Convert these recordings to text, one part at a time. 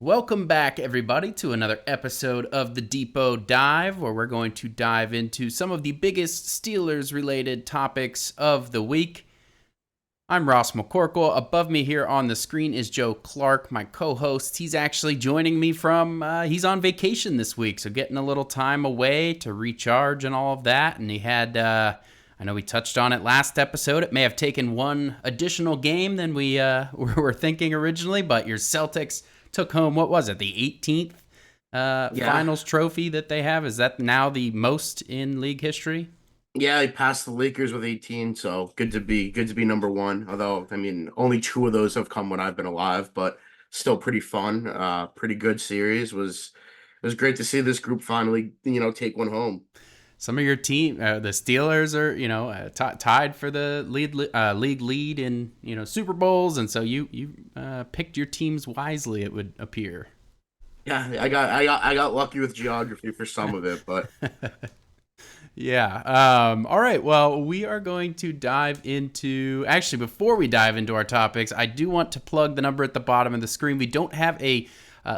Welcome back, everybody, to another episode of the Depot Dive, where we're going to dive into some of the biggest Steelers-related topics of the week. I'm Ross McCorkle. Above me here on the screen is Joe Clark, my co-host. He's actually joining me he's on vacation this week, so getting a little time away to recharge and all of that. And he had, I know we touched on it last episode. It may have taken one additional game than we were thinking originally, but your Celtics took home, what was it, the 18th finals trophy that they have? Is that now the most in league history? Yeah, I passed the Lakers with 18, so good to be number one. Although, I mean, only two of those have come when I've been alive, but still pretty fun. Pretty good series. It was great to see this group finally, take one home. Some of your team, the Steelers, are tied for the league lead in Super Bowls, and so you picked your teams wisely. It would appear. Yeah, I got lucky with geography for some of it, but Yeah. All right. Well, we are going to dive into. Actually, before we dive into our topics, I do want to plug the number at the bottom of the screen. We don't have a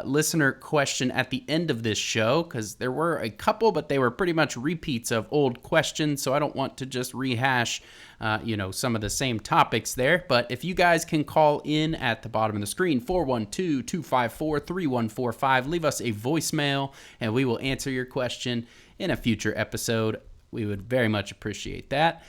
listener question at the end of this show because there were a couple, but they were pretty much repeats of old questions. So I don't want to just rehash, some of the same topics there. But if you guys can call in at the bottom of the screen, 412-254-3145, leave us a voicemail and we will answer your question in a future episode. We would very much appreciate that.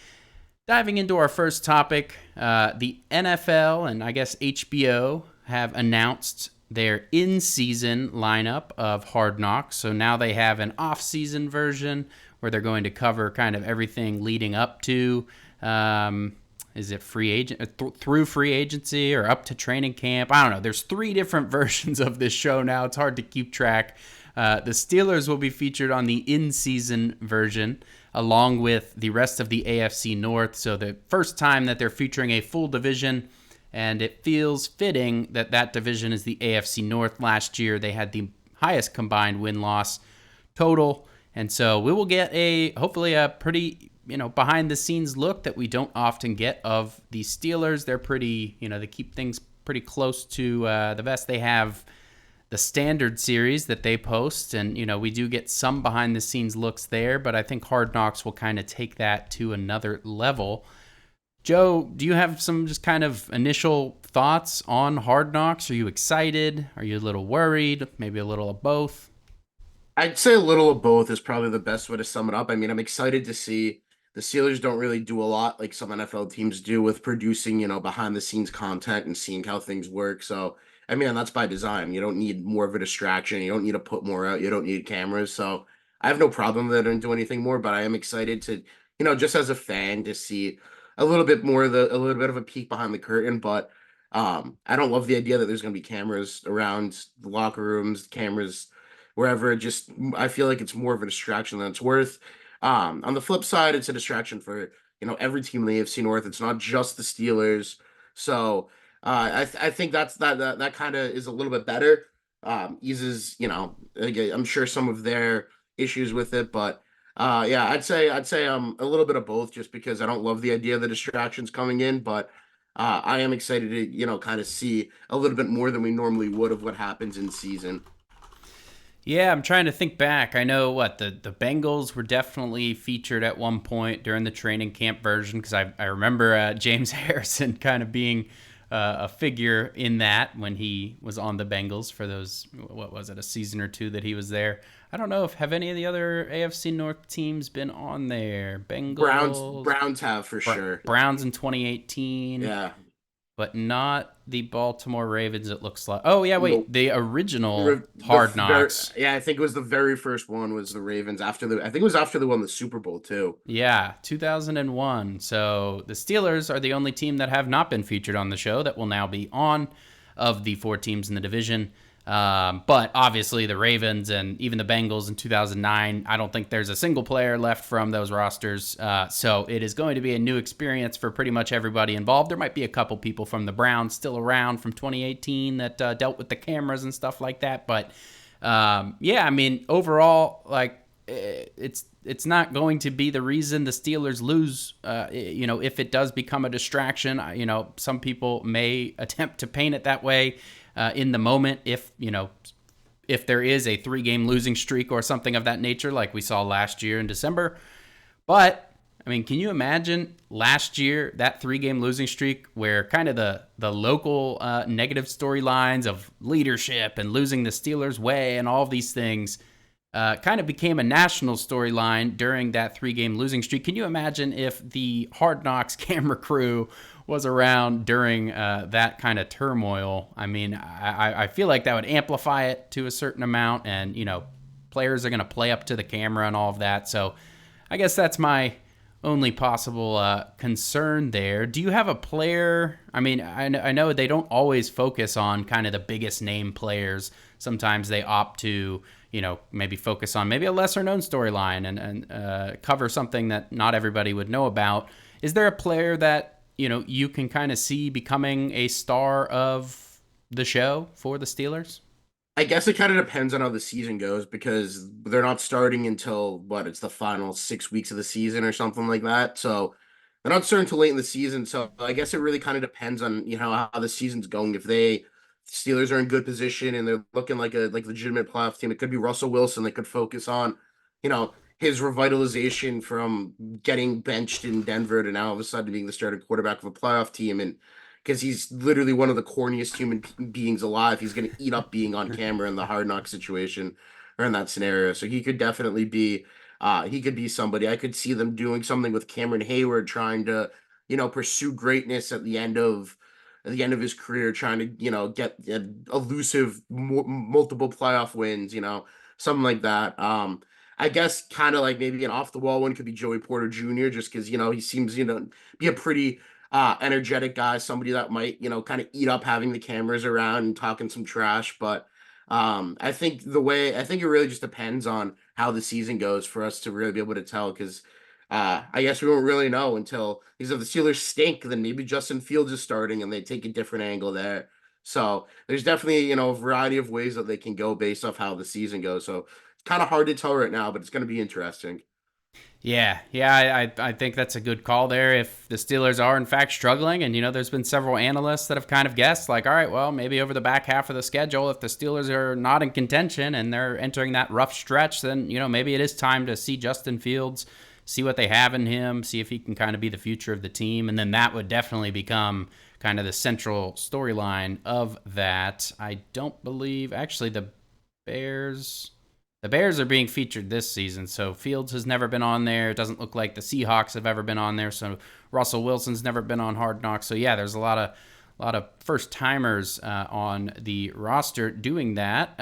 Diving into our first topic, the NFL and I guess HBO have announced their in-season lineup of Hard Knocks. So now they have an off-season version where they're going to cover kind of everything leading up to, is it free agent through free agency or up to training camp? I don't know. There's three different versions of this show now. It's hard to keep track. The Steelers will be featured on the in-season version along with the rest of the AFC North. So the first time that they're featuring a full division, and it feels fitting that that division is the AFC North. Last year, they had the highest combined win-loss total. And so we will get hopefully a pretty, behind-the-scenes look that we don't often get of the Steelers. They're pretty, they keep things pretty close to the vest. They have the standard series that they post, and, we do get some behind-the-scenes looks there, but I think Hard Knocks will kind of take that to another level. Joe, do you have some just kind of initial thoughts on Hard Knocks? Are you excited? Are you a little worried? Maybe a little of both? I'd say a little of both is probably the best way to sum it up. I mean, I'm excited to see the Steelers don't really do a lot like some NFL teams do with producing, behind the scenes content and seeing how things work. So, I mean, that's by design. You don't need more of a distraction. You don't need to put more out. You don't need cameras. So, I have no problem that I don't do anything more, but I am excited to, just as a fan to see a little bit of a peek behind the curtain. But I don't love the idea that there's going to be cameras around the locker rooms, cameras wherever. I feel like it's more of a distraction than it's worth. On the flip side, it's a distraction for every team in the AFC North. It's not just the Steelers. So I think that kind of is a little bit better. Eases again, I'm sure some of their issues with it, but yeah, I'd say a little bit of both, just because I don't love the idea of the distractions coming in, but I am excited to kind of see a little bit more than we normally would of what happens in season. Yeah, I'm trying to think back. I know the Bengals were definitely featured at one point during the training camp version because I remember James Harrison kind of being a figure in that when he was on the Bengals for those, what was it, a season or two that he was there. I don't know if have any of the other AFC North teams been on there. Browns Bengals, Browns have for sure. Browns in 2018, Yeah. but not the Baltimore Ravens. It looks like. Oh yeah, Nope. wait, the original Hard Knocks. Yeah, I think it was the very first one was the Ravens I think it was after they won the Super Bowl too. Yeah, 2001. So the Steelers are the only team that have not been featured on the show that will now be on of the four teams in the division. But obviously the Ravens and even the Bengals in 2009, I don't think there's a single player left from those rosters. So it is going to be a new experience for pretty much everybody involved. There might be a couple people from the Browns still around from 2018 that dealt with the cameras and stuff like that. But yeah, I mean, overall, like it's not going to be the reason the Steelers lose. If it does become a distraction, some people may attempt to paint it that way. in the moment if there is a 3-game losing streak or something of that nature like we saw last year in December. But I mean, can you imagine last year, that 3-game losing streak where kind of the local negative storylines of leadership and losing the Steelers' way and all of these things kind of became a national storyline during that 3-game losing streak? Can you imagine if the Hard Knocks camera crew was around during that kind of turmoil? I mean, I feel like that would amplify it to a certain amount, and, players are going to play up to the camera and all of that. So I guess that's my only possible concern there. Do you have a player? I mean, I know they don't always focus on kind of the biggest name players. Sometimes they opt to, maybe focus on maybe a lesser known storyline and cover something that not everybody would know about. Is there a player that, you can kind of see becoming a star of the show for the Steelers? I guess it kind of depends on how the season goes, because they're not starting until it's the final 6 weeks of the season or something like that. So they're not starting until late in the season. So I guess it really kind of depends on, how the season's going. If Steelers are in good position and they're looking like a legitimate playoff team, it could be Russell Wilson. They could focus on, his revitalization from getting benched in Denver to now all of a sudden being the starting quarterback of a playoff team. And because he's literally one of the corniest human beings alive. He's going to eat up being on camera in the Hard Knock situation or in that scenario. So he could definitely be, he could be somebody. I could see them doing something with Cameron Hayward, trying to, pursue greatness at the end of his career, trying to, get elusive multiple playoff wins, something like that. I guess kind of like maybe an off the wall one could be Joey Porter Jr. just because, he seems, be a pretty energetic guy, somebody that might, kind of eat up having the cameras around and talking some trash. But I think it really just depends on how the season goes for us to really be able to tell, because I guess we won't really know until, because if the Steelers stink, then maybe Justin Fields is starting and they take a different angle there. So there's definitely, a variety of ways that they can go based off how the season goes. So it's kind of hard to tell right now, but it's going to be interesting. Yeah, I think that's a good call there. If the Steelers are in fact struggling, and there's been several analysts that have kind of guessed, like, all right, well, maybe over the back half of the schedule, if the Steelers are not in contention and they're entering that rough stretch, then maybe it is time to see Justin Fields, see what they have in him, see if he can kind of be the future of the team, and then that would definitely become kind of the central storyline of that. I don't believe actually the Bears are being featured this season, so Fields has never been on there. It doesn't look like the Seahawks have ever been on there, so Russell Wilson's never been on Hard Knocks. So yeah, there's a lot of first timers on the roster doing that.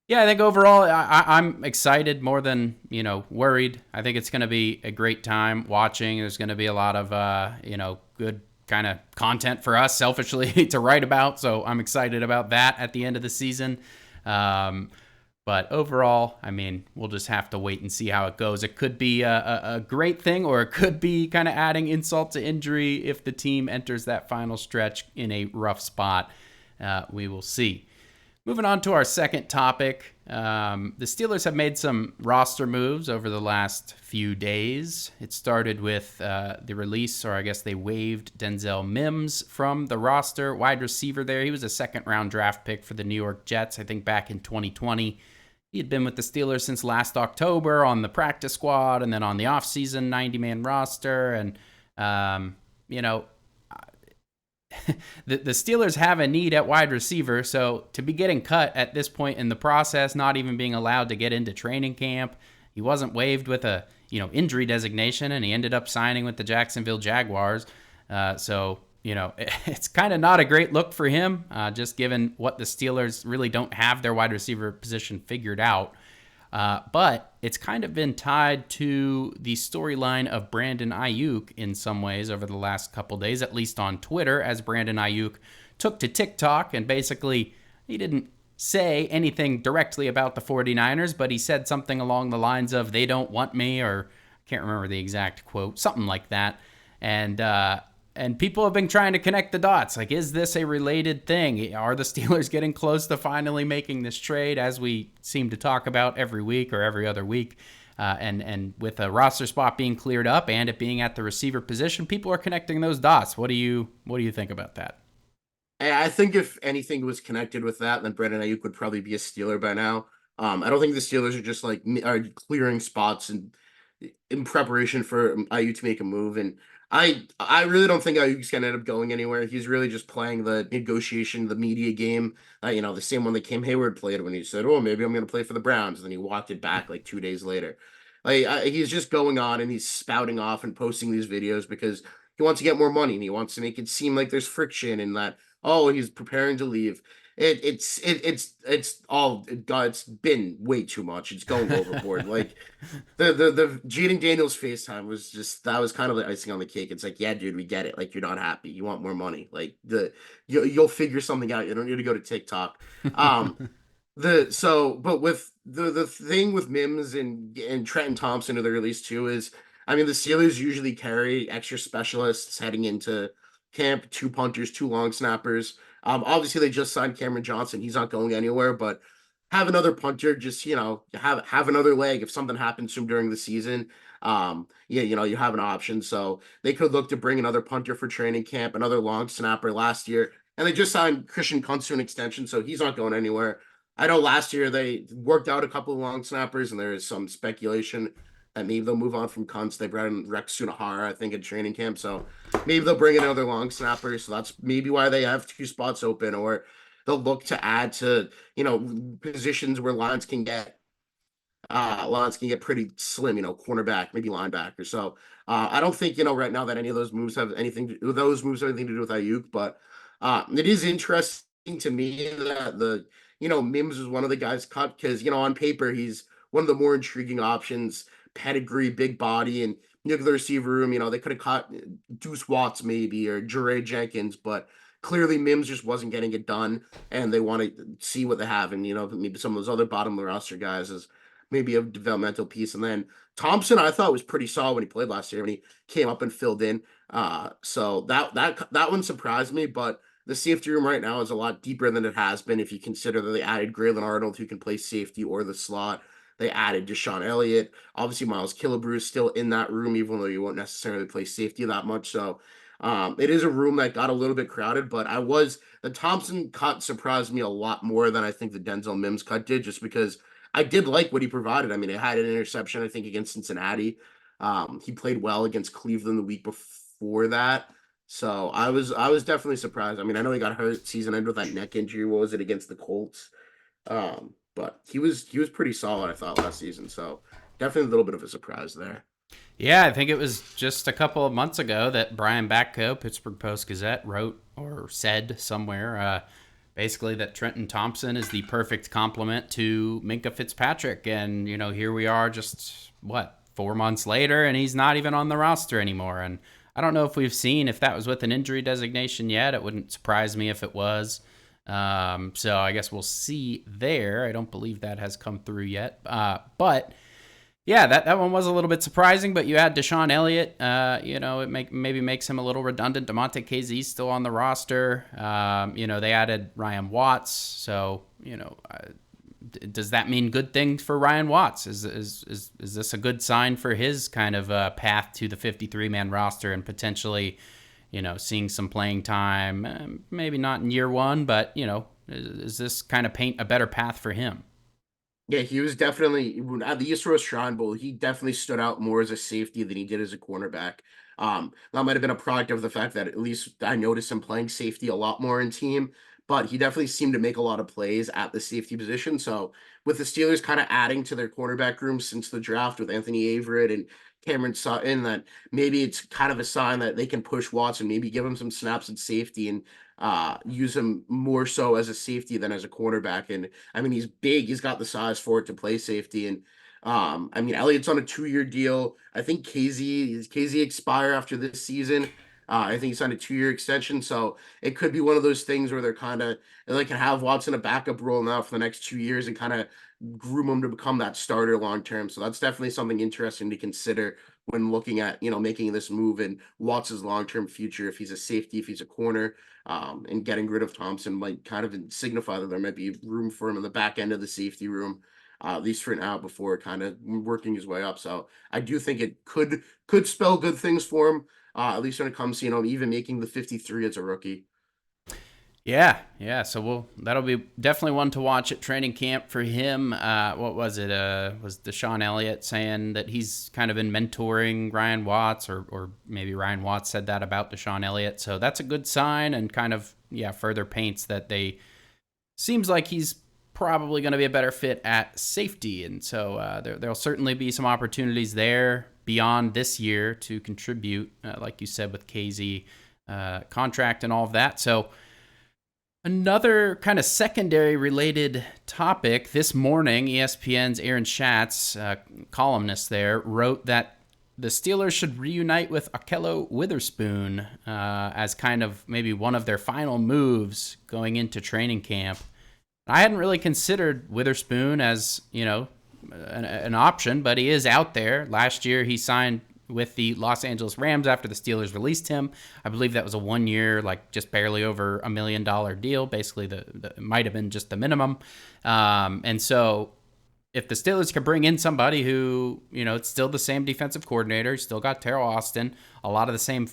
Yeah, I think overall I'm excited more than worried. I think it's going to be a great time watching. There's going to be a lot of good kind of content for us selfishly to write about. So I'm excited about that at the end of the season. But overall, I mean, we'll just have to wait and see how it goes. It could be a great thing, or it could be kind of adding insult to injury if the team enters that final stretch in a rough spot. We will see. Moving on to our second topic, the Steelers have made some roster moves over the last few days. It started with the release, or I guess they waived Denzel Mims from the roster, wide receiver there. He was a second-round draft pick for the New York Jets, I think back in 2020. He had been with the Steelers since last October on the practice squad and then on the offseason 90-man roster. And, the Steelers have a need at wide receiver, so to be getting cut at this point in the process, not even being allowed to get into training camp, he wasn't waived with a injury designation, and he ended up signing with the Jacksonville Jaguars. So it's kind of not a great look for him, just given what the Steelers really don't have their wide receiver position figured out. But it's kind of been tied to the storyline of Brandon Ayuk in some ways over the last couple days, at least on Twitter, as Brandon Ayuk took to TikTok and basically he didn't say anything directly about the 49ers, but he said something along the lines of, they don't want me, or I can't remember the exact quote, something like that. And people have been trying to connect the dots. Like, is this a related thing? Are the Steelers getting close to finally making this trade, as we seem to talk about every week or every other week? And with a roster spot being cleared up and it being at the receiver position, people are connecting those dots. What do you think about that? I think if anything was connected with that, then Brandon Ayuk would probably be a Steeler by now. I don't think the Steelers are just like are clearing spots and in preparation for Ayuk to make a move. And I really don't think Ayuk's gonna end up going anywhere. He's really just playing the negotiation, the media game. The same one that Cam Hayward played when he said, "Oh, maybe I'm gonna play for the Browns," and then he walked it back like 2 days later. He's just going on and he's spouting off and posting these videos because he wants to get more money and he wants to make it seem like there's friction and that he's preparing to leave. It's all God. It's been way too much. It's going overboard. Like the Jaden Daniels FaceTime was just that was kind of the icing on the cake. It's like, yeah, dude, we get it. Like you're not happy. You want more money. Like you'll figure something out. You don't need to go to TikTok. Um, but with the thing with Mims and Trenton Thompson who they released too is, I mean, the Steelers usually carry extra specialists heading into camp, two punters, two long snappers. Obviously they just signed Cameron Johnson. He's not going anywhere, but have another punter, just have another leg if something happens to him during the season. Yeah, you have an option. So they could look to bring another punter for training camp, another long snapper last year. And they just signed Christian Kuntz to an extension, so he's not going anywhere. I know last year they worked out a couple of long snappers, and there is some speculation that maybe they'll move on from Kuntz. They brought in Rex Sunahara, I think, at training camp. So maybe they'll bring in another long snapper. So that's maybe why they have two spots open, or they'll look to add to, positions where lines can get pretty slim, cornerback, maybe linebacker. So I don't think, right now that any of those moves have anything to do with Ayuk, but it is interesting to me that Mims was one of the guys cut because, on paper, he's one of the more intriguing options, pedigree, big body, and look at the receiver room, they could have caught Deuce Watts maybe or Jure Jenkins, but clearly Mims just wasn't getting it done, and they want to see what they have. And, maybe some of those other bottom of the roster guys is maybe a developmental piece. And then Thompson, I thought was pretty solid when he played last year when he came up and filled in. So that one surprised me, but the safety room right now is a lot deeper than it has been if you consider that they added Graylin Arnold, who can play safety or the slot. They added Deshaun Elliott. Obviously, Miles Killebrew is still in that room, even though you won't necessarily play safety that much. So it is a room that got a little bit crowded, but the Thompson cut surprised me a lot more than I think the Denzel Mims cut did, just because I did like what he provided. I mean, it had an interception, I think, against Cincinnati. He played well against Cleveland the week before that. So I was definitely surprised. I mean, I know he got hurt season end with that neck injury. What was it, against the Colts? But he was pretty solid, I thought, last season. So definitely a little bit of a surprise there. Yeah, I think it was just a couple of months ago that Brian Batko, Pittsburgh Post-Gazette, wrote or said somewhere, basically that Trenton Thompson is the perfect complement to Minkah Fitzpatrick. And, here we are just, 4 months later, and he's not even on the roster anymore. And I don't know if we've seen if that was with an injury designation yet. It wouldn't surprise me if it was. So I guess we'll see there. I don't believe that has come through yet. But yeah, that one was a little bit surprising, but you had Deshaun Elliott. It maybe makes him a little redundant. DeMonte Kazee still on the roster. They added Ryan Watts. So, does that mean good things for Ryan Watts? Is this a good sign for his kind of path to the 53-man roster and potentially, seeing some playing time? Maybe not in year one, but, is this kind of paint a better path for him? Yeah, he was definitely at the East Coast Shrine Bowl. He definitely stood out more as a safety than he did as a cornerback. That might have been a product of the fact that at least I noticed him playing safety a lot more in team, but he definitely seemed to make a lot of plays at the safety position. So with the Steelers kind of adding to their cornerback room since the draft with Anthony Averett and Cameron Sutton, that maybe it's kind of a sign that they can push Watson, maybe give him some snaps at safety and use him more so as a safety than as a cornerback. And I mean, he's big. He's got the size for it to play safety. And I mean, Elliott's on a 2-year deal. I think Kazee expire after this season. I think he signed a 2-year extension. So it could be one of those things where they can have Watson a backup role now for the next 2 years and kind of groom him to become that starter long term. So that's definitely something interesting to consider when looking at, making this move and Watts' long term future, if he's a safety, if he's a corner. And getting rid of Thompson might kind of signify that there might be room for him in the back end of the safety room, at least for now, before kind of working his way up. So I do think it could spell good things for him, at least when it comes to even making the 53 as a rookie. Yeah. So that'll be definitely one to watch at training camp for him. What was it? Was Deshaun Elliott saying that he's kind of been mentoring Ryan Watts, or maybe Ryan Watts said that about Deshaun Elliott. So that's a good sign, and kind of further paints that they seems like he's probably going to be a better fit at safety, and so there'll certainly be some opportunities there beyond this year to contribute, like you said, with KZ contract and all of that. So another kind of secondary related topic this morning, ESPN's Aaron Schatz, columnist there, wrote that the Steelers should reunite with Ahkello Witherspoon as kind of maybe one of their final moves going into training camp. I hadn't really considered Witherspoon as, an option, but he is out there. Last year, he signed with the Los Angeles Rams after the Steelers released him. I believe that was a 1 year, like just barely over $1 million deal. Basically, it might have been just the minimum. And so if the Steelers can bring in somebody who, it's still the same defensive coordinator, you still got Terrell Austin, a lot of the same,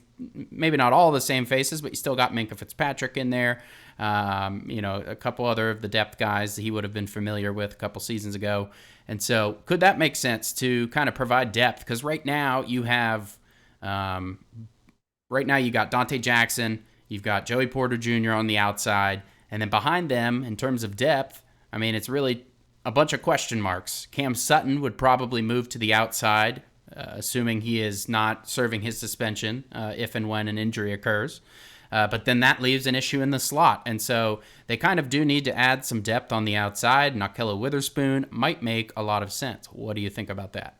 maybe not all the same faces, but you still got Minkah Fitzpatrick in there. A couple other of the depth guys that he would have been familiar with a couple seasons ago. And so could that make sense to kind of provide depth? Because right now you got Dante Jackson, you've got Joey Porter Jr. on the outside, and then behind them, in terms of depth, I mean, it's really a bunch of question marks. Cam Sutton would probably move to the outside, assuming he is not serving his suspension if and when an injury occurs. But then that leaves an issue in the slot. And so they kind of do need to add some depth on the outside. And Ahkello Witherspoon might make a lot of sense. What do you think about that?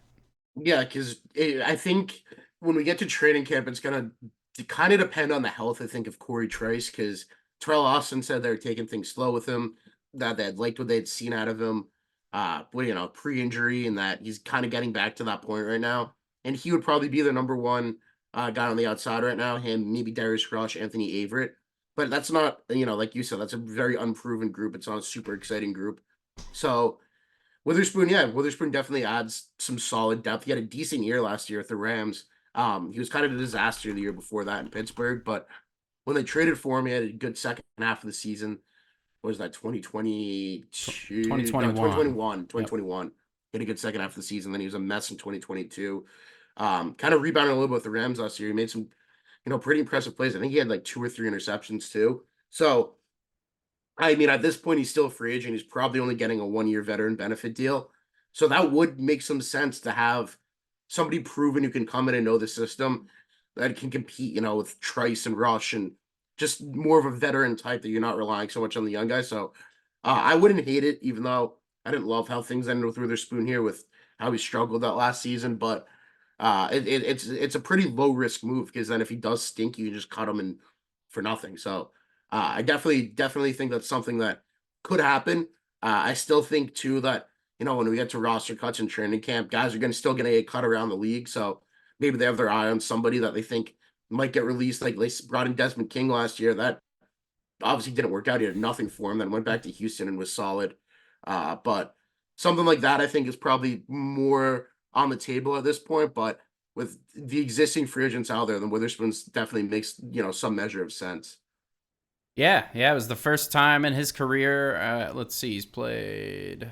Yeah, because I think when we get to training camp, it's going to kind of depend on the health, I think, of Corey Trice, because Terrell Austin said they're taking things slow with him, that they liked what they had seen out of him, pre-injury, and that he's kind of getting back to that point right now. And he would probably be the number one guy on the outside right now, him, maybe Darius Rush, Anthony Averett. But that's not, like you said, that's a very unproven group. It's not a super exciting group. So Witherspoon definitely adds some solid depth. He had a decent year last year at the Rams. He was kind of a disaster the year before that in Pittsburgh, but when they traded for him, he had a good second half of the season. What was that, 2022? 2021. No, 2021. Yep. He had a good second half of the season. Then he was a mess in 2022. Kind of rebounded a little bit with the Rams last year. He made some, pretty impressive plays. I think he had like 2 or 3 interceptions too. So, I mean, at this point, he's still a free agent. He's probably only getting a 1-year veteran benefit deal. So that would make some sense to have somebody proven who can come in and know the system, that can compete, with Trice and Rush, and just more of a veteran type that you're not relying so much on the young guys. So I wouldn't hate it, even though I didn't love how things ended with Witherspoon here, with how he struggled that last season. But it's a pretty low risk move, because then if he does stink, you can just cut him for nothing. So I definitely think that's something that could happen. I still think too that, when we get to roster cuts and training camp, guys are still going to get cut around the league. So maybe they have their eye on somebody that they think might get released. Like they brought in Desmond King last year. That obviously didn't work out. He had nothing for him. Then went back to Houston and was solid. But something like that, I think, is probably more on the table at this point. But with the existing free agents out there, then Witherspoon's definitely makes, some measure of sense. Yeah. It was the first time in his career. Let's see, he's played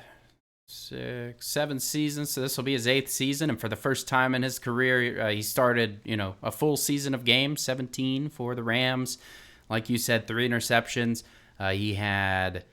7 seasons, so this will be his 8th season. And for the first time in his career, he started, a full season of games, 17 for the Rams. Like you said, 3 interceptions. He had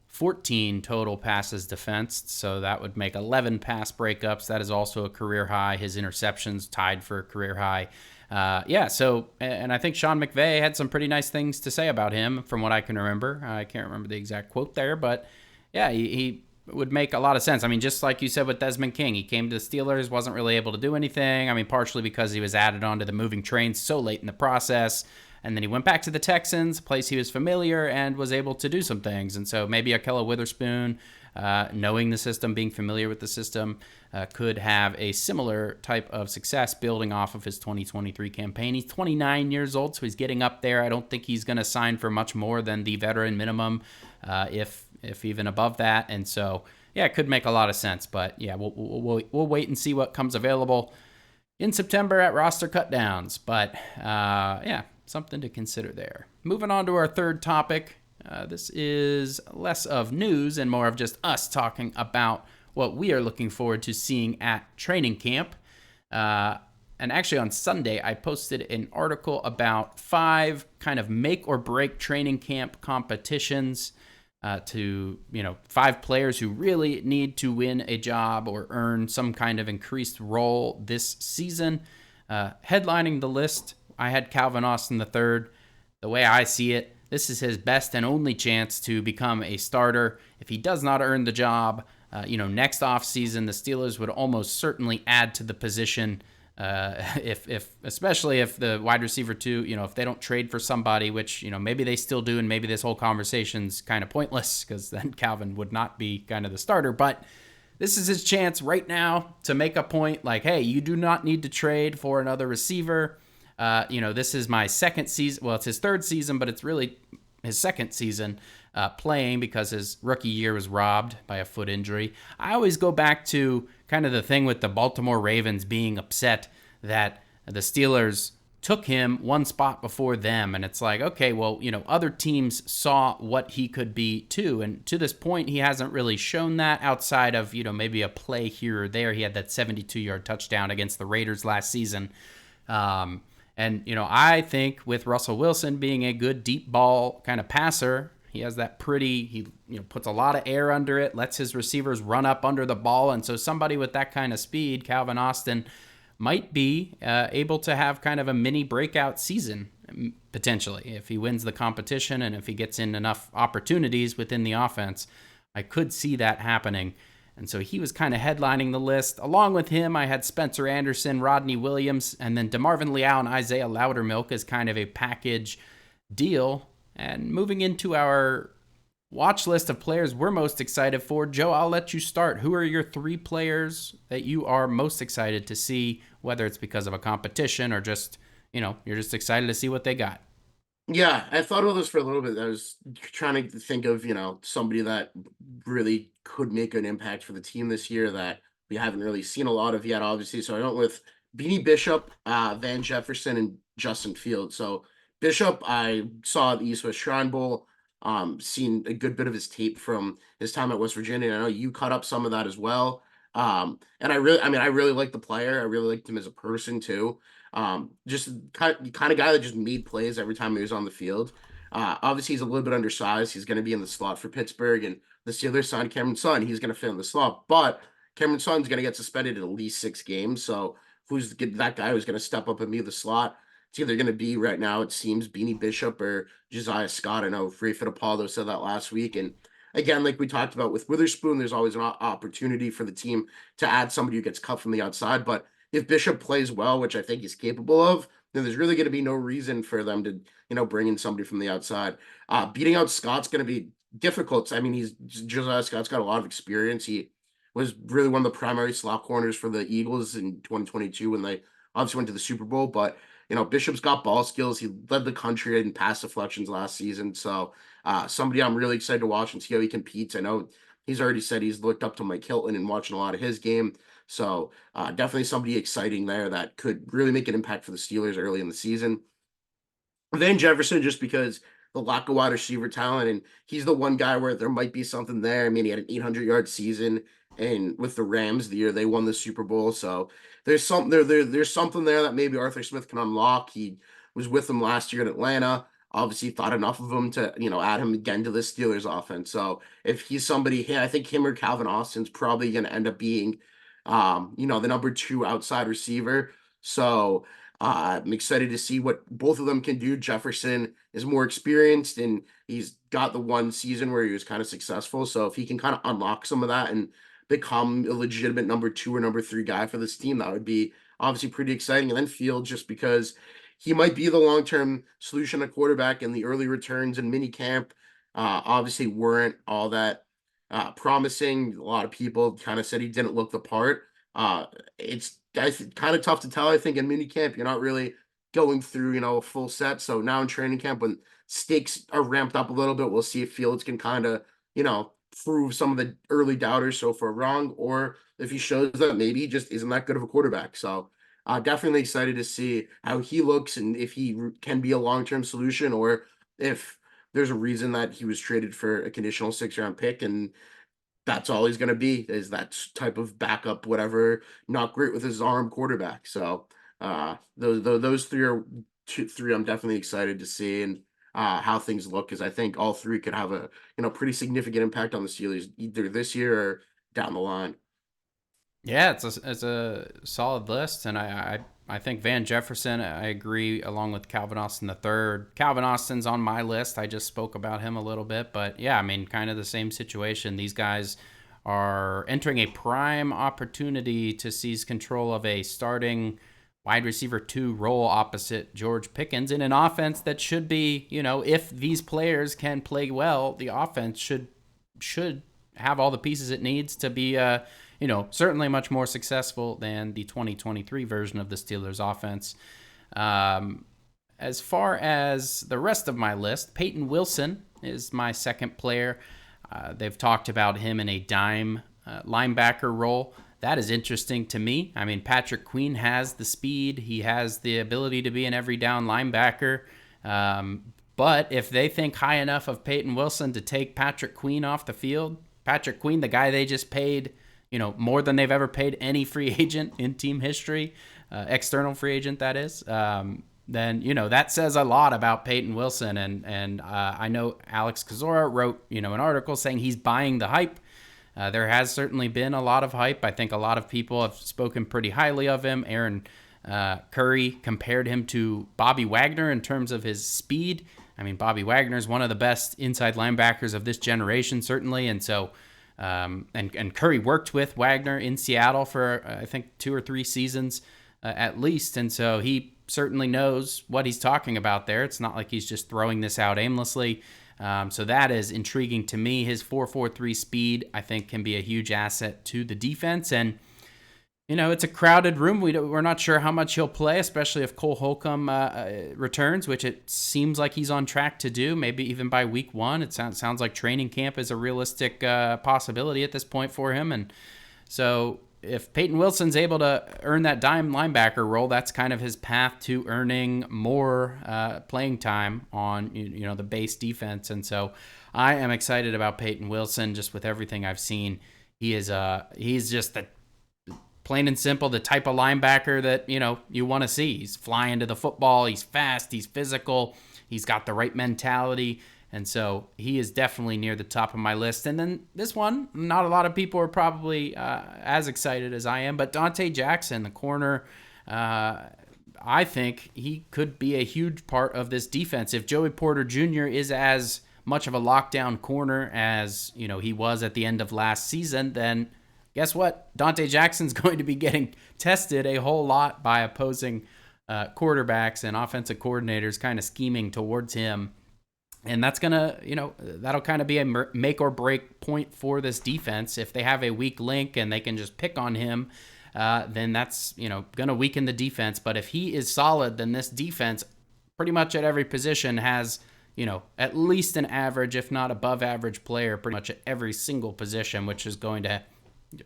14 total passes defensed, so that would make 11 pass breakups. That is also a career high. His interceptions tied for a career high. And I think Sean McVay had some pretty nice things to say about him from what I can remember. I can't remember the exact quote there, but yeah, he would make a lot of sense. I mean, just like you said with Desmond King, he came to the Steelers, wasn't really able to do anything. I mean, partially because he was added onto the moving train so late in the process. And then he went back to the Texans, a place he was familiar, and was able to do some things. And so maybe Ahkello Witherspoon, knowing the system, being familiar with the system, could have a similar type of success building off of his 2023 campaign. He's 29 years old, so he's getting up there. I don't think he's going to sign for much more than the veteran minimum, if even above that. And so, yeah, it could make a lot of sense. But, yeah, we'll wait and see what comes available in September at roster cutdowns. But, yeah, something to consider there. Moving on to our third topic. This is less of news and more of just us talking about what we are looking forward to seeing at training camp. And actually on Sunday, I posted an article about 5 kind of make or break training camp competitions to, 5 players who really need to win a job or earn some kind of increased role this season. Headlining the list, I had Calvin Austin III. The way I see it, this is his best and only chance to become a starter. If he does not earn the job, next offseason, the Steelers would almost certainly add to the position. Especially if the wide receiver 2, if they don't trade for somebody, which, maybe they still do, and maybe this whole conversation's kind of pointless because then Calvin would not be kind of the starter. But this is his chance right now to make a point like, hey, you do not need to trade for another receiver. This is my second season. Well, it's his third season, but it's really his second season playing because his rookie year was robbed by a foot injury. I always go back to kind of the thing with the Baltimore Ravens being upset that the Steelers took him one spot before them. And it's like, okay, well, other teams saw what he could be too. And to this point, he hasn't really shown that outside of, maybe a play here or there. He had that 72-yard touchdown against the Raiders last season. I think with Russell Wilson being a good deep ball kind of passer, he has that he puts a lot of air under it, lets his receivers run up under the ball. And so somebody with that kind of speed, Calvin Austin, might be able to have kind of a mini breakout season, potentially. If he wins the competition and if he gets in enough opportunities within the offense, I could see that happening. And so he was kind of headlining the list. Along with him, I had Spencer Anderson, Rodney Williams, and then DeMarvin Leal and Isaiah Loudermilk as kind of a package deal. And moving into our watch list of players we're most excited for, Joe, I'll let you start. Who are your 3 players that you are most excited to see, whether it's because of a competition or just, you're just excited to see what they got? Yeah, I thought about this for a little bit. I was trying to think of, somebody that really could make an impact for the team this year that we haven't really seen a lot of yet, obviously. So I went with Beanie Bishop, Van Jefferson, and Justin Fields. So Bishop, I saw at the East West Shrine Bowl, seen a good bit of his tape from his time at West Virginia. I know you cut up some of that as well. And I really like the player. I really liked him as a person too. Just kind of guy that just made plays every time he was on the field. Obviously, he's a little bit undersized. He's going to be in the slot for Pittsburgh, and the Steelers signed Cameron Sutton. He's going to fit in the slot, but Cameron Sutton's going to get suspended in at least 6 games. So who's that guy who's going to step up and be the slot? It's either going to be right now, it seems, Beanie Bishop or Josiah Scott. I know Ray Fittipaldo said that last week. And again, like we talked about with Witherspoon, there's always an opportunity for the team to add somebody who gets cut from the outside. But if Bishop plays well, which I think he's capable of, then there's really going to be no reason for them to, bring in somebody from the outside. Beating out Scott's going to be difficult. I mean, Josiah Scott's got a lot of experience. He was really one of the primary slot corners for the Eagles in 2022 when they obviously went to the Super Bowl. But Bishop's got ball skills. He led the country in pass deflections last season. So somebody I'm really excited to watch and see how he competes. I know he's already said he's looked up to Mike Hilton and watching a lot of his game. So definitely somebody exciting there that could really make an impact for the Steelers early in the season. Van Jefferson, just because the lack of wide receiver talent, and he's the one guy where there might be something there. I mean, he had an 800-yard season, and with the Rams the year they won the Super Bowl, so there's something there's something there that maybe Arthur Smith can unlock. He was with them last year in Atlanta. Obviously, thought enough of him to add him again to the Steelers offense. So if he's somebody, I think him or Calvin Austin's probably going to end up being, the number 2 outside receiver. So I'm excited to see what both of them can do. Jefferson is more experienced and he's got the one season where he was kind of successful. So if he can kind of unlock some of that and become a legitimate number 2 or number 3 guy for this team, that would be obviously pretty exciting. And then Fields, just because he might be the long-term solution at quarterback, and the early returns in mini camp obviously weren't all that promising. A lot of people kind of said he didn't look the part. It's kind of tough to tell. I think in mini camp, you're not really going through, a full set. So now in training camp, when stakes are ramped up a little bit, we'll see if Fields can kind of, prove some of the early doubters so far wrong, or if he shows that maybe he just isn't that good of a quarterback. So definitely excited to see how he looks and if he can be a long-term solution, or if there's a reason that he was traded for a conditional 6th-round pick, and that's all he's going to be, is that type of backup, whatever, not great with his arm quarterback. So those three are three I'm definitely excited to see, and how things look, because I think all three could have a pretty significant impact on the Steelers either this year or down the line. Yeah, it's a solid list, and I think Van Jefferson, I agree, along with Calvin Austin III. Calvin Austin's on my list. I just spoke about him a little bit, but yeah, I mean, kind of the same situation. These guys are entering a prime opportunity to seize control of a starting wide receiver 2 role opposite George Pickens in an offense that should be, if these players can play well, the offense should have all the pieces it needs to be certainly much more successful than the 2023 version of the Steelers offense. As far as the rest of my list, Peyton Wilson is my second player. They've talked about him in a dime linebacker role. That is interesting to me. I mean, Patrick Queen has the speed. He has the ability to be an every down linebacker. But if they think high enough of Peyton Wilson to take Patrick Queen off the field, Patrick Queen, the guy they just paid, more than they've ever paid any free agent in team history, external free agent, that is, then, that says a lot about Peyton Wilson. And I know Alex Kozora wrote, an article saying he's buying the hype. There has certainly been a lot of hype. I think a lot of people have spoken pretty highly of him. Aaron Curry compared him to Bobby Wagner in terms of his speed. I mean, Bobby Wagner is one of the best inside linebackers of this generation, certainly. And so, and Curry worked with Wagner in Seattle for, I think, 2 or 3 seasons at least. And so he certainly knows what he's talking about there. It's not like he's just throwing this out aimlessly. So that is intriguing to me. His 4.43 speed, I think, can be a huge asset to the defense. And, it's a crowded room. We're not sure how much he'll play, especially if Cole Holcomb returns, which it seems like he's on track to do, maybe even by week 1. It sounds like training camp is a realistic possibility at this point for him. And so if Peyton Wilson's able to earn that dime linebacker role, that's kind of his path to earning more playing time on the base defense. And so I am excited about Peyton Wilson just with everything I've seen. He's just the plain and simple, the type of linebacker that, you want to see. He's flying to the football. He's fast. He's physical. He's got the right mentality. And so he is definitely near the top of my list. And then this one, not a lot of people are probably as excited as I am, but Dante Jackson, the corner, I think he could be a huge part of this defense. If Joey Porter Jr. is as much of a lockdown corner as, he was at the end of last season, then guess what? Dante Jackson's going to be getting tested a whole lot by opposing quarterbacks and offensive coordinators kind of scheming towards him. And that's going to, that'll kind of be a make or break point for this defense. If they have a weak link and they can just pick on him, then that's, going to weaken the defense. But if he is solid, then this defense pretty much at every position has, at least an average, if not above average player pretty much at every single position, which is going to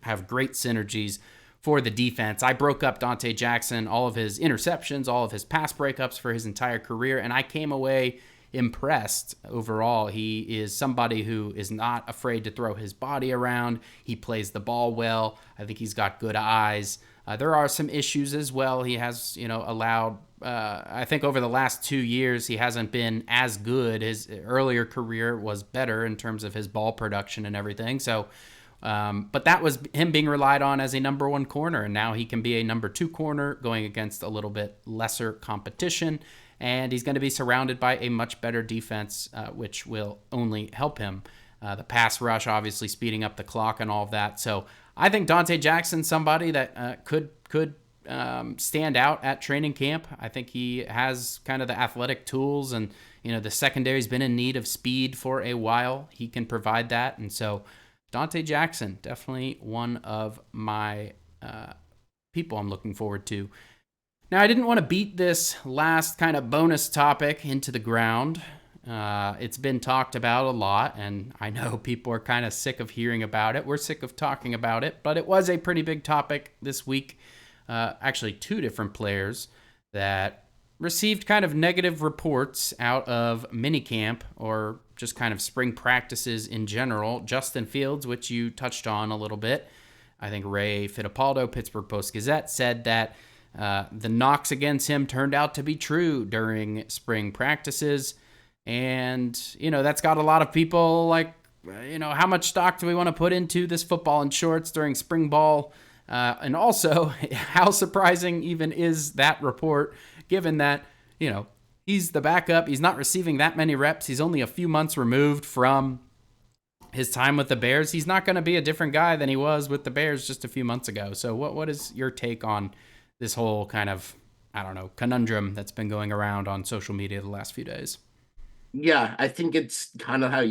have great synergies for the defense. I broke up Dante Jackson, all of his interceptions, all of his pass breakups for his entire career, and I came away impressed overall. He is somebody who is not afraid to throw his body around. He plays the ball well. I think he's got good eyes. There are some issues as well. He has, allowed, I think over the last 2 years, he hasn't been as good. His earlier career was better in terms of his ball production and everything. So, but that was him being relied on as a number 1 corner, and now he can be a number 2 corner going against a little bit lesser competition, and he's going to be surrounded by a much better defense, which will only help him. The pass rush, obviously speeding up the clock and all of that. So I think Dante Jackson's somebody that could stand out at training camp. I think he has kind of the athletic tools, and the secondary's been in need of speed for a while. He can provide that, and so Dante Jackson, definitely one of my people I'm looking forward to. Now, I didn't want to beat this last kind of bonus topic into the ground. It's been talked about a lot, and I know people are kind of sick of hearing about it. We're sick of talking about it, but it was a pretty big topic this week. Actually, 2 different players that received kind of negative reports out of minicamp or just kind of spring practices in general. Justin Fields, which you touched on a little bit, I think Ray Fittipaldo, Pittsburgh Post-Gazette, said that the knocks against him turned out to be true during spring practices. And, that's got a lot of people like, how much stock do we want to put into this football in shorts during spring ball? And also, how surprising even is that report, given that, he's the backup. He's not receiving that many reps. He's only a few months removed from his time with the Bears. He's not going to be a different guy than he was with the Bears just a few months ago. So what is your take on this whole kind of, I don't know, conundrum that's been going around on social media the last few days? Yeah, I think it's kind of how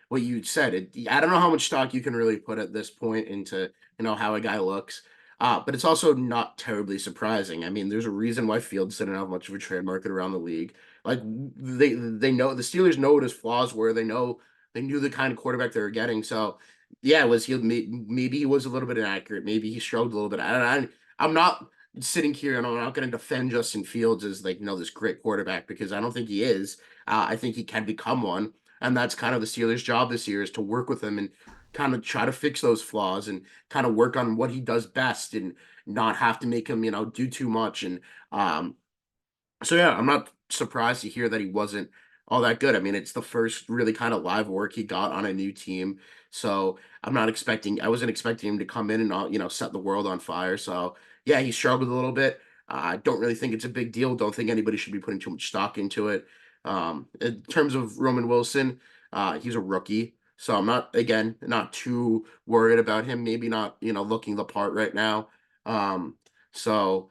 what you said. I don't know how much stock you can really put at this point into how a guy looks. But it's also not terribly surprising. I mean, there's a reason why Fields didn't have much of a trade market around the league. Like they know the Steelers know what his flaws were. They knew the kind of quarterback they were getting. So yeah, maybe he was a little bit inaccurate. Maybe he struggled a little bit. I'm not sitting here and I'm not going to defend Justin Fields as like this great quarterback because I don't think he is. I think he can become one, and that's kind of the Steelers' job this year is to work with him and kind of try to fix those flaws and kind of work on what he does best and not have to make him do too much. And so yeah, I'm not surprised to hear that he wasn't all that good. I mean, it's the first really kind of live work he got on a new team. So I wasn't expecting him to come in and set the world on fire. So yeah, he struggled a little bit. I don't really think it's a big deal. Don't think anybody should be putting too much stock into it. In terms of Roman Wilson, he's a rookie. So I'm not too worried about him. Maybe not, looking the part right now. So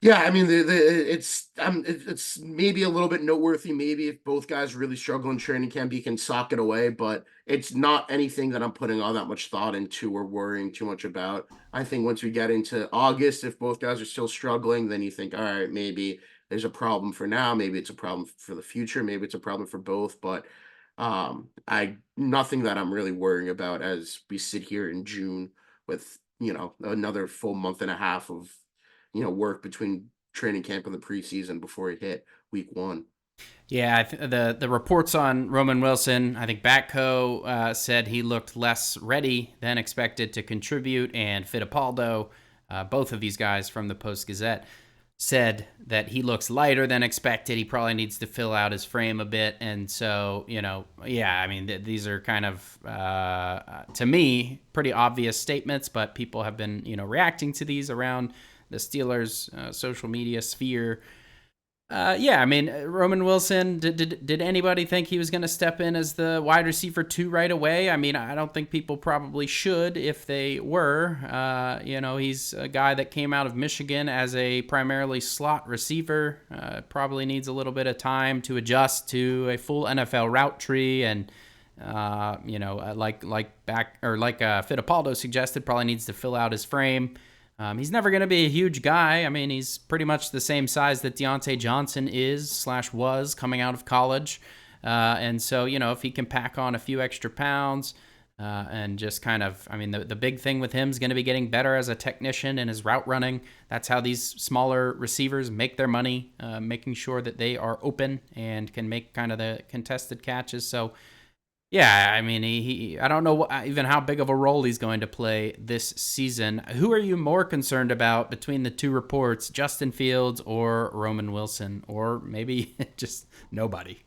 yeah, I mean, it's maybe a little bit noteworthy. Maybe if both guys really struggle in training camp, he can sock it away. But it's not anything that I'm putting all that much thought into or worrying too much about. I think once we get into August, if both guys are still struggling, then you think, all right, maybe there's a problem for now. Maybe it's a problem for the future. Maybe it's a problem for both. But I nothing that I'm really worrying about as we sit here in June with another full month and a half of work between training camp and the preseason before he hit week one. Yeah, the reports on Roman Wilson, I think Batco said he looked less ready than expected to contribute, and Fittipaldo, both of these guys from the Post-Gazette, said that he looks lighter than expected. He probably needs to fill out his frame a bit. And so, yeah, I mean, these are kind of, to me, pretty obvious statements, but people have been, reacting to these around the Steelers' social media sphere. Yeah, I mean, Roman Wilson, did anybody think he was going to step in as the wide receiver 2 right away? I mean, I don't think people probably should if they were. He's a guy that came out of Michigan as a primarily slot receiver. Probably needs a little bit of time to adjust to a full NFL route tree and like Fittipaldo suggested, probably needs to fill out his frame. He's never going to be a huge guy. I mean, he's pretty much the same size that Deontay Johnson was coming out of college. And so, if he can pack on a few extra pounds and just kind of, I mean, the big thing with him is going to be getting better as a technician in his route running. That's how these smaller receivers make their money, making sure that they are open and can make kind of the contested catches. So, yeah, I mean, I don't know even how big of a role he's going to play this season. Who are you more concerned about between the two reports, Justin Fields or Roman Wilson, or maybe just nobody?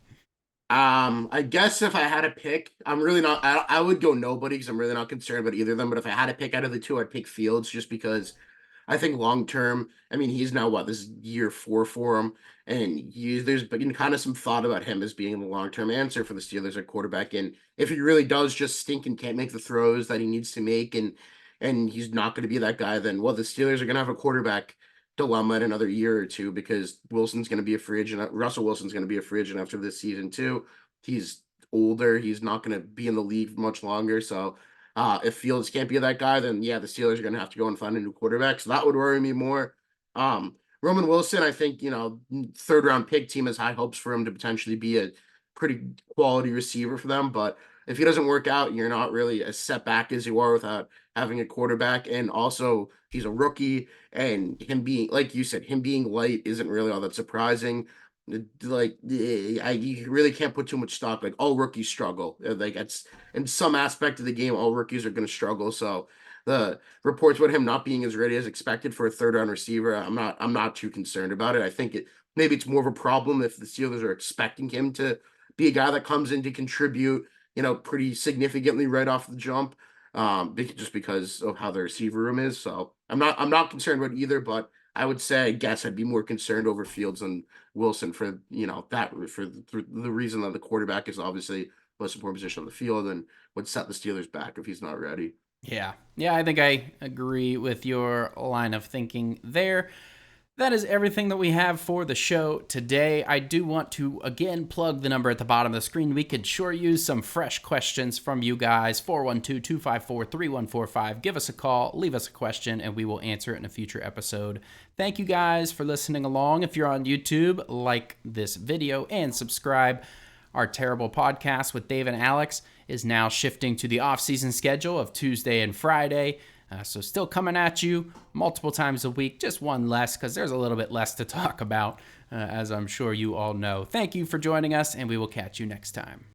I guess if I had to pick, I'm really not. I would go nobody because I'm really not concerned about either of them. But if I had to pick out of the two, I'd pick Fields just because I think long term. I mean, he's now this is year 4 for him, and there's been kind of some thought about him as being the long term answer for the Steelers at quarterback. And if he really does just stink and can't make the throws that he needs to make, and he's not going to be that guy, then the Steelers are going to have a quarterback dilemma in another year or two because Wilson's going to be a free agent. Russell Wilson's going to be a free agent after this season too. He's older. He's not going to be in the league much longer. So if Fields can't be that guy, then yeah, the Steelers are going to have to go and find a new quarterback. So that would worry me more. Roman Wilson, I think, third round pick team has high hopes for him to potentially be a pretty quality receiver for them. But if he doesn't work out, you're not really as set back as you are without having a quarterback. And also, he's a rookie, and him being, like you said, him being light isn't really all that surprising. Like, you really can't put too much stock. Like, all rookies struggle. Like, it's in some aspect of the game, all rookies are going to struggle. So the reports about him not being as ready as expected for a third round receiver, I'm not too concerned about it. I think maybe it's more of a problem if the Steelers are expecting him to be a guy that comes in to contribute, pretty significantly right off the jump, just because of how the receiver room is. So I'm not concerned about either, but I would say, I guess I'd be more concerned over Fields and Wilson for, for the reason that the quarterback is obviously the most important position on the field and would set the Steelers back if he's not ready. Yeah. Yeah, I think I agree with your line of thinking there. That is everything that we have for the show today. I do want to, again, plug the number at the bottom of the screen. We could sure use some fresh questions from you guys. 412-254-3145. Give us a call, leave us a question, and we will answer it in a future episode. Thank you guys for listening along. If you're on YouTube, like this video and subscribe. Our terrible podcast with Dave and Alex is now shifting to the off-season schedule of Tuesday and Friday. So still coming at you multiple times a week, just one less because there's a little bit less to talk about, as I'm sure you all know. Thank you for joining us, and we will catch you next time.